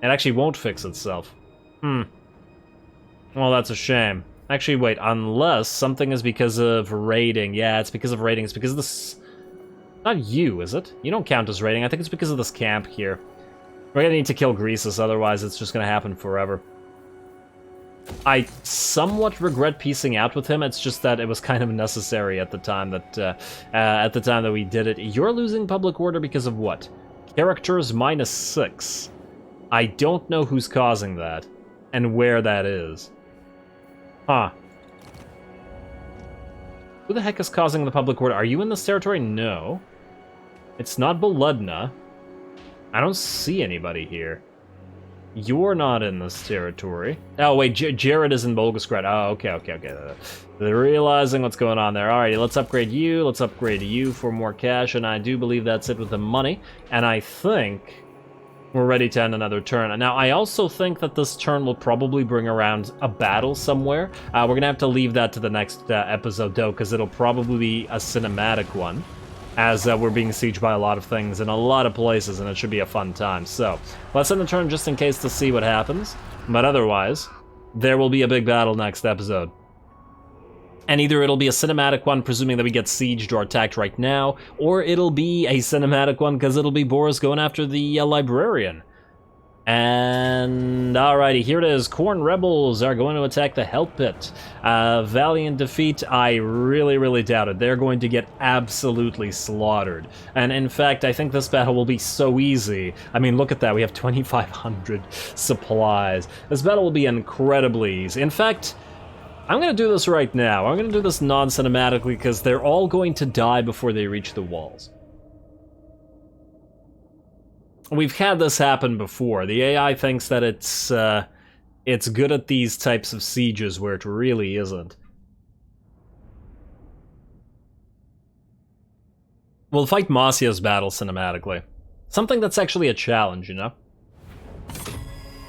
actually won't fix itself. Well, that's a shame. Actually, wait, unless something is because of raiding. Yeah, it's because of raiding. It's because of this... Not you, is it? You don't count as raiding. I think it's because of this camp here. We're gonna need to kill Greasus, otherwise it's just gonna happen forever. I somewhat regret piecing out with him. It's just that it was kind of necessary at the time that we did it. You're losing public order because of what? Characters -6. I don't know who's causing that and where that is. Huh. Who the heck is causing the public order? Are you in this territory? No. It's not Boludna. I don't see anybody here. You're not in this territory. Oh, wait, Jared is in Volgograd. Oh, okay. They're realizing what's going on there. Alrighty, let's upgrade you. Let's upgrade you for more cash, and I do believe that's it with the money. And I think we're ready to end another turn. Now, I also think that this turn will probably bring around a battle somewhere. We're gonna have to leave that to the next episode, though, because it'll probably be a cinematic one, as we're being sieged by a lot of things in a lot of places, and it should be a fun time. So, let's end the turn just in case to see what happens. But otherwise, there will be a big battle next episode. And either it'll be a cinematic one, presuming that we get sieged or attacked right now, or it'll be a cinematic one, because it'll be Boris going after the librarian. And alrighty, here it is. Khorne rebels are going to attack the Hell Pit. Valiant defeat, I really doubt it. They're going to get absolutely slaughtered. And in fact, I think this battle will be so easy. I mean, look at that. We have 2,500 supplies. This battle will be incredibly easy. In fact, I'm going to do this right now. I'm going to do this non-cinematically because they're all going to die before they reach the walls. We've had this happen before. The AI thinks that it's good at these types of sieges where it really isn't. We'll fight Masia's battle cinematically. Something that's actually a challenge, you know?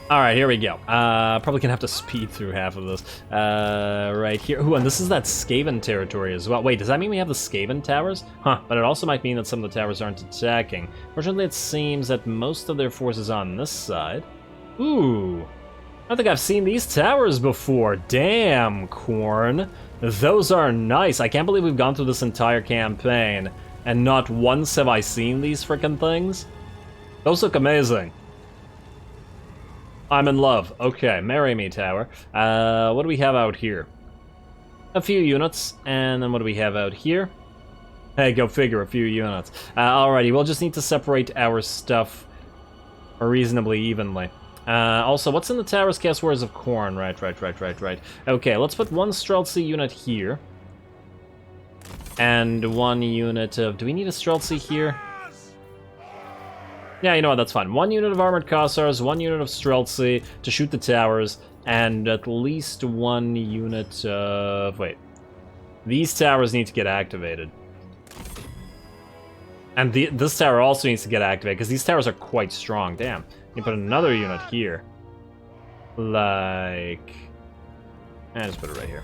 Alright, here we go. Probably gonna have to speed through half of this. Right here. Ooh, and this is that Skaven territory as well. Wait, does that mean we have the Skaven towers? Huh, but it also might mean that some of the towers aren't attacking. Fortunately, it seems that most of their forces on this side. Ooh, I think I've seen these towers before. Damn, Khorne. Those are nice. I can't believe we've gone through this entire campaign, and not once have I seen these frickin' things. Those look amazing. I'm in love. Okay, marry me, tower. What do we have out here? A few units, and then what do we have out here? Hey, go figure, a few units. Alrighty, we'll just need to separate our stuff reasonably evenly. Also, what's in the towers? Cast Warriors of Khorne. Right. Okay, let's put one Streltsy unit here. And one unit of... Do we need a Streltsy here? Yeah, you know what, that's fine. One unit of Armored Cossars, one unit of Streltsy to shoot the towers, and at least one unit of... Wait. These towers need to get activated. And this tower also needs to get activated, because these towers are quite strong. Damn. You put another unit here. Like... just put it right here.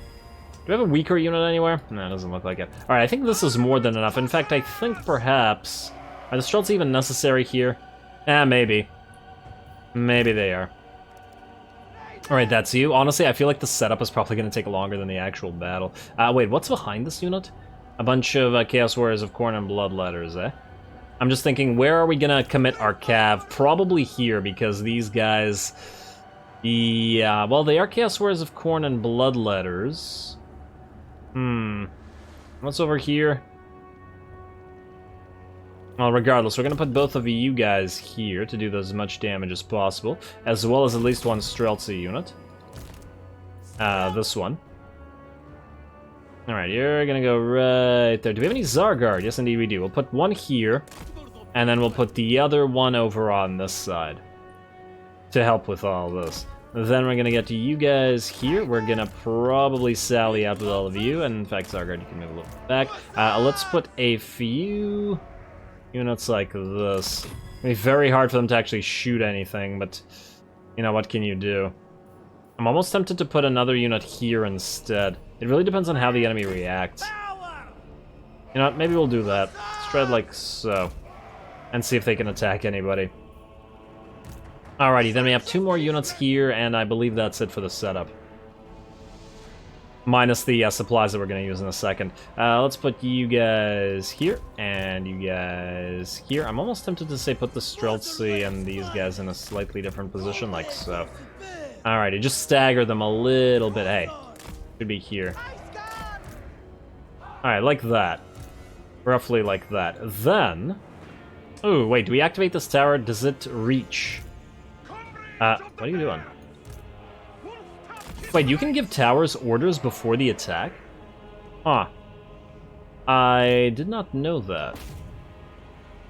Do we have a weaker unit anywhere? No, it doesn't look like it. Alright, I think this is more than enough. In fact, I think perhaps... Are the Streltsy even necessary here? Maybe. Maybe they are. Alright, that's you. Honestly, I feel like the setup is probably going to take longer than the actual battle. Wait, what's behind this unit? A bunch of Chaos Warriors of Khorne and Bloodletters, eh? I'm just thinking, where are we going to commit our cav? Probably here, because these guys... Yeah, well, they are Chaos Warriors of Khorne and Bloodletters. What's over here? Well, regardless, we're going to put both of you guys here to do as much damage as possible, as well as at least one Streltsy unit. This one. Alright, you're going to go right there. Do we have any Zargard? Yes, indeed we do. We'll put one here, and then we'll put the other one over on this side to help with all this. Then we're going to get to you guys here. We're going to probably sally out with all of you, and in fact, Zargard, you can move a little bit back. Let's put a few... units like this. It'll be very hard for them to actually shoot anything, but you know, what can you do? I'm almost tempted to put another unit here instead. It really depends on how the enemy reacts. You know what, maybe we'll do that. Let's try it like so. And see if they can attack anybody. Alrighty, then we have 2 more units here, and I believe that's it for the setup. Minus the supplies that we're going to use in a second. Let's put you guys here, and you guys here. I'm almost tempted to say put the Streltsy and these guys in a slightly different position, like so. Alrighty, just stagger them a little bit. Hey, should be here. Alright, like that. Roughly like that. Then... Oh, wait, do we activate this tower? Does it reach? What are you doing? Wait, you can give towers orders before the attack? Huh. I did not know that.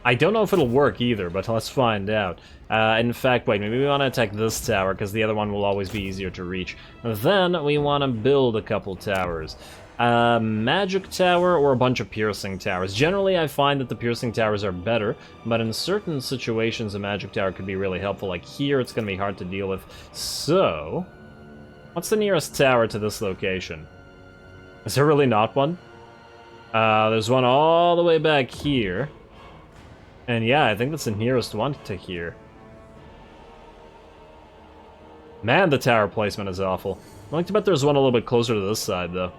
I don't know if it'll work either, but let's find out. In fact, wait, maybe we want to attack this tower, because the other one will always be easier to reach. Then we want to build a couple towers. A magic tower or a bunch of piercing towers. Generally, I find that the piercing towers are better, but in certain situations, a magic tower could be really helpful. Like here, it's going to be hard to deal with. So... what's the nearest tower to this location? Is there really not one? There's one all the way back here. And yeah, I think that's the nearest one to here. Man, the tower placement is awful. I'd like to bet there's one a little bit closer to this side, though.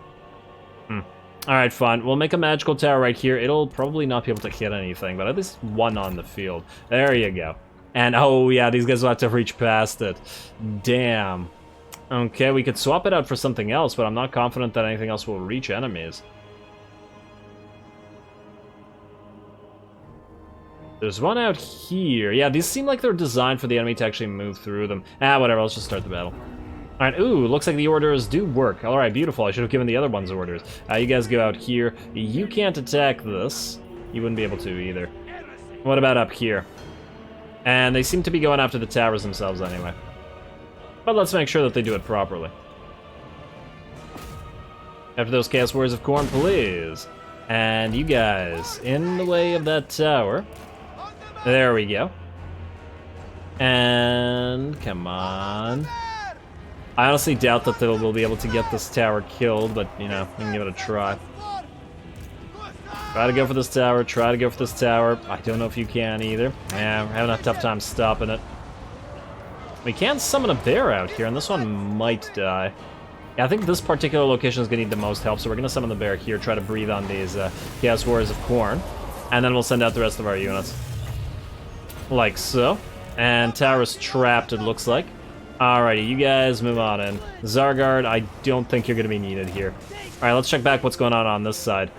Alright, fine. We'll make a magical tower right here. It'll probably not be able to hit anything, but at least one on the field. There you go. And, oh yeah, these guys will have to reach past it. Damn. Okay, we could swap it out for something else, but I'm not confident that anything else will reach enemies. There's one out here. Yeah, these seem like they're designed for the enemy to actually move through them. Ah, whatever, let's just start the battle. Alright, ooh, looks like the orders do work. Alright, beautiful. I should have given the other ones orders. You guys go out here. You can't attack this. You wouldn't be able to either. What about up here? And they seem to be going after the towers themselves anyway. But let's make sure that they do it properly. After those Chaos Warriors of Khorne, please. And you guys, in the way of that tower. There we go. And come on. I honestly doubt that we'll be able to get this tower killed, but, you know, we can give it a try. Try to go for this tower, try to go for this tower. I don't know if you can either. Yeah, we're having a tough time stopping it. We can summon a bear out here, and this one might die. Yeah, I think this particular location is going to need the most help, so we're going to summon the bear here, try to breathe on these Chaos Warriors of Khorne, and then we'll send out the rest of our units. Like so. And tower's trapped, it looks like. Alrighty, you guys move on in. Zargard, I don't think you're going to be needed here. Alright, let's check back what's going on this side.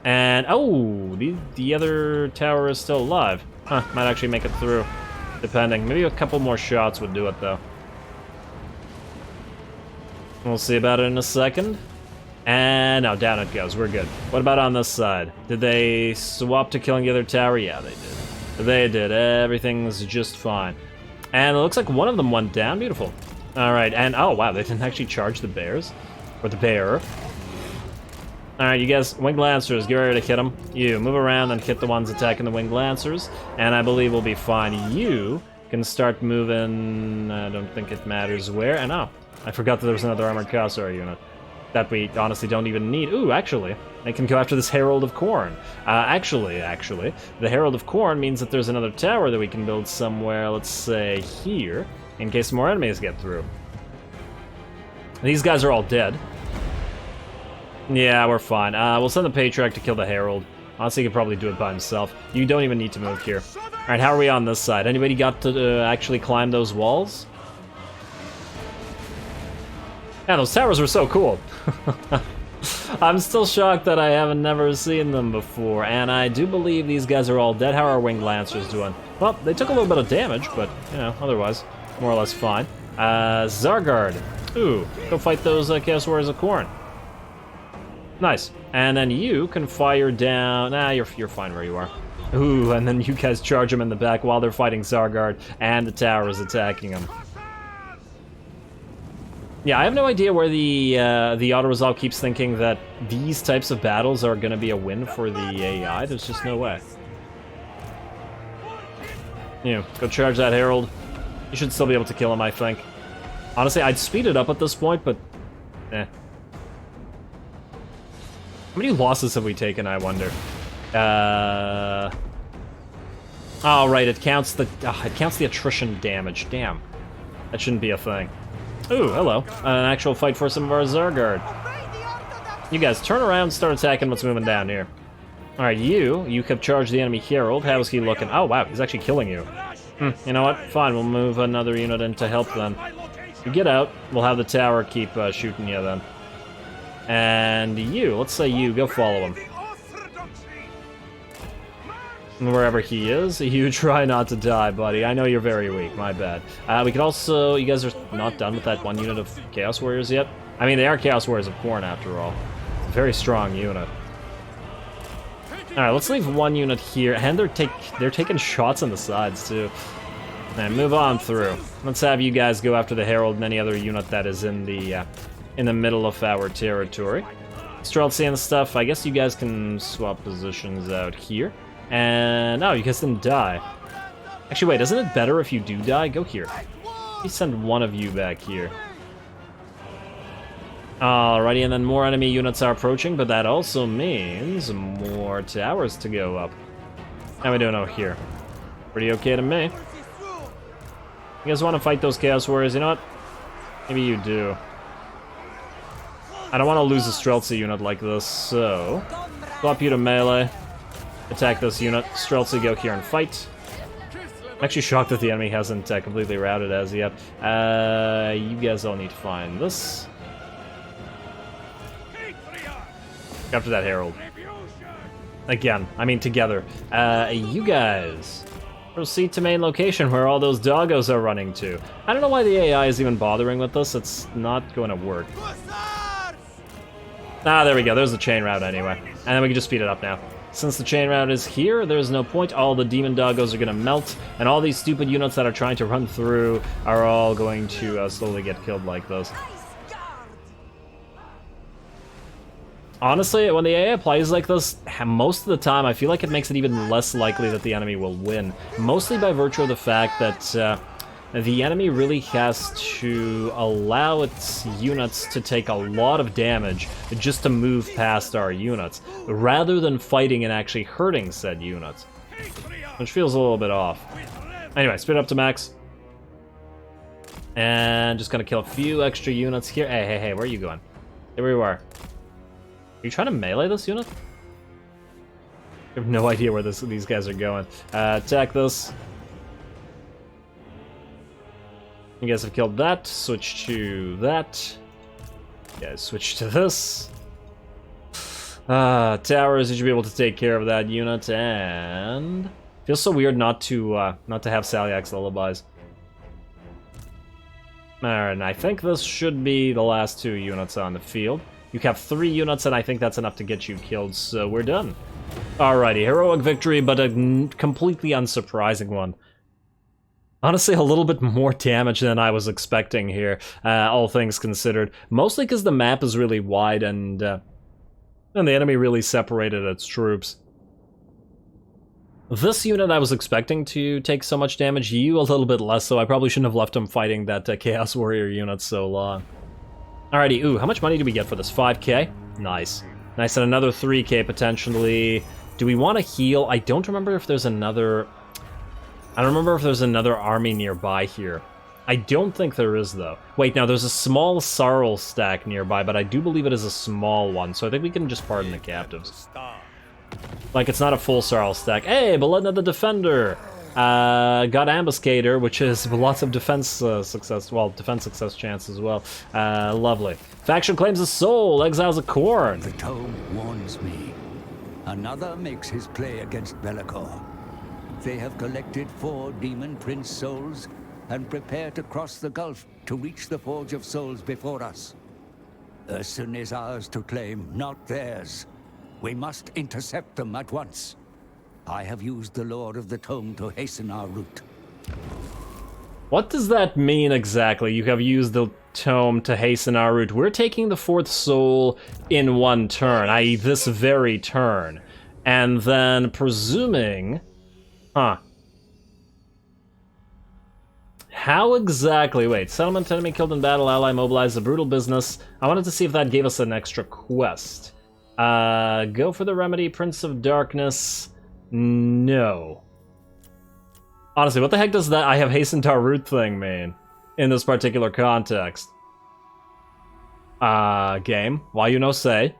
And, oh, the other tower is still alive. Huh, might actually make it through, depending. Maybe a couple more shots would do it, though. We'll see about it in a second. And now down it goes, we're good. What about on this side? Did they swap to killing the other tower? Yeah, they did. They did, everything's just fine. And it looks like one of them went down. Beautiful. Alright, and oh wow, they didn't actually charge the bears. Or the bear. Alright, you guys, Winged Lancers, get ready to hit them. You, move around and hit the ones attacking the Winged Lancers. And I believe we'll be fine. You can start moving, I don't think it matters where. And oh, I forgot that there was another Armored Cossar unit. That we honestly don't even need. Ooh, actually, they can go after this Herald of Khorne. Actually, the Herald of Khorne means that there's another tower that we can build somewhere, let's say here, in case more enemies get through. These guys are all dead. Yeah, we're fine. We'll send the Patriarch to kill the Herald. Honestly, he could probably do it by himself. You don't even need to move here. Alright, how are we on this side? Anybody got to actually climb those walls? Yeah, those towers were so cool. I'm still shocked that I haven't never seen them before, and I do believe these guys are all dead. How are our Winged Lancers doing? Well, they took a little bit of damage, but, you know, otherwise, more or less fine. Zargard. Ooh, go fight those Chaos Warriors of Khorne. Nice. And then you can fire down... Nah, you're fine where you are. Ooh, and then you guys charge them in the back while they're fighting Zargard, and the tower is attacking them. Yeah, I have no idea where the auto-resolve keeps thinking that these types of battles are gonna be a win for the AI. There's just no way. You know, go charge that Herald. You should still be able to kill him, I think. Honestly, I'd speed it up at this point, but eh. How many losses have we taken, I wonder? Oh, right, it counts the attrition damage. Damn. That shouldn't be a thing. Ooh, hello. An actual fight for some of our Zargard. You guys, turn around and start attacking what's moving down here. Alright, you have charged the enemy Herald. How's he looking? Oh, wow, he's actually killing you. You know what? Fine, we'll move another unit in to help then. You get out, we'll have the tower keep shooting you then. And you, let's say you, go follow him. Wherever he is, you try not to die, buddy. I know you're very weak, my bad. We could also, you guys are not done with that one unit of Chaos Warriors yet? I mean, they are Chaos Warriors of Khorne after all. It's a very strong unit. Alright, let's leave one unit here, and they're taking shots on the sides too. And move on through. Let's have you guys go after the Herald and any other unit that is in the middle of our territory. Streltsy and stuff, I guess you guys can swap positions out here. And, oh, you guys didn't die. Actually, wait, isn't it better if you do die? Go here. Let me send one of you back here. Alrighty, and then more enemy units are approaching, but that also means more towers to go up. How we doing out here? Pretty okay to me. You guys want to fight those Chaos Warriors? You know what? Maybe you do. I don't want to lose a Streltsy unit like this, so... swap you to melee. Attack this unit. Streltsy, go here and fight. I'm actually shocked that the enemy hasn't completely routed as yet. You guys all need to find this. After that Herald. Again, I mean together. You guys proceed to main location where all those doggos are running to. I don't know why the AI is even bothering with this. It's not going to work. Ah, there we go. There's the chain route anyway. And then we can just speed it up now. Since the chain route is here, there's no point. All the demon doggos are going to melt, and all these stupid units that are trying to run through are all going to slowly get killed like this. Honestly, when the AI plays like this, most of the time I feel like it makes it even less likely that the enemy will win. Mostly by virtue of the fact that the enemy really has to allow its units to take a lot of damage just to move past our units, rather than fighting and actually hurting said units. Which feels a little bit off. Anyway, speed up to max. And just gonna kill a few extra units here. Hey, where are you going? There you are. Are you trying to melee this unit? I have no idea where these guys are going. Attack this. You guys have killed that. Switch to that. You guys switch to this. Towers, you should be able to take care of that unit, and feels so weird not to have Salyak's lullabies. Alright, and I think this should be the last 2 units on the field. You have 3 units, and I think that's enough to get you killed, so we're done. Alrighty, heroic victory, but a completely unsurprising one. Honestly, a little bit more damage than I was expecting here, all things considered. Mostly because the map is really wide and the enemy really separated its troops. This unit I was expecting to take so much damage, you a little bit less, so I probably shouldn't have left him fighting that Chaos Warrior unit so long. Alrighty, ooh, how much money do we get for this? 5k? Nice. Nice, and another 3k potentially. Do we want to heal? I don't remember if there's another... I don't remember if there's another army nearby here. I don't think there is, though. Wait, now there's a small Sarl stack nearby, but I do believe it is a small one, so I think we can just pardon the captives. Like, it's not a full Sarl stack. Hey, Beledna the Defender! Got Ambuscator, which is lots of defense success, well, defense success chance as well. Lovely. Faction claims a soul, exiles a Khorne. The tome warns me. Another makes his play against Be'lakor. They have collected 4 Demon Prince souls and prepare to cross the gulf to reach the Forge of Souls before us. Ursun is ours to claim, not theirs. We must intercept them at once. I have used the Lord of the Tome to hasten our route. What does that mean exactly? You have used the tome to hasten our route. We're taking the 4th soul in one turn, i.e. this very turn. And then presuming... Huh. How exactly? Wait, settlement enemy killed in battle, ally mobilized, a brutal business. I wanted to see if that gave us an extra quest. Go for the remedy, Prince of Darkness. No. Honestly, what the heck does that I have hastened our route thing mean in this particular context? Game, why you no say?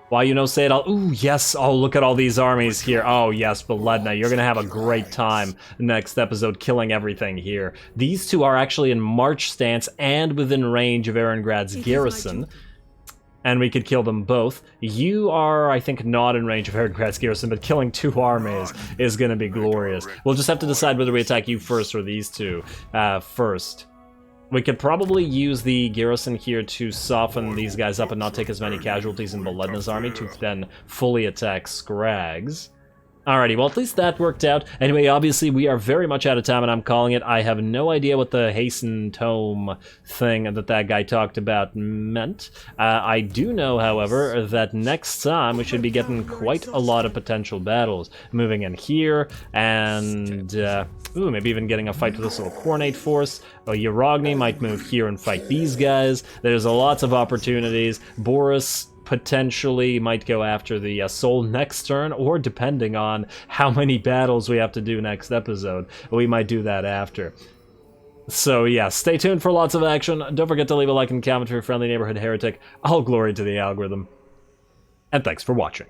Why you no say it all? Ooh, yes. Oh, look at all these armies here. Oh, yes, Beledna, you're gonna have a great time next episode killing everything here. These two are actually in march stance and within range of Erengrad's garrison. And we could kill them both. You are, I think, not in range of Erengrad's garrison, but killing two armies is gonna be glorious. We'll just have to decide whether we attack you first or these two first. We could probably use the garrison here to soften these guys up and not take as many casualties in Beledna's army to then fully attack Scrags. Alrighty, well, at least that worked out. Anyway, obviously, we are very much out of time, and I'm calling it. I have no idea what the hasten tome thing that guy talked about meant. I do know, however, that next time we should be getting quite a lot of potential battles. Moving in here, and, ooh, maybe even getting a fight with this little Coronate force. Uragni might move here and fight these guys. There's lots of opportunities. Boris potentially might go after the soul next turn, or depending on how many battles we have to do next episode, we might do that after. So yeah, stay tuned for lots of action. Don't forget to leave a like and comment for your friendly neighborhood heretic. All glory to the algorithm. And thanks for watching.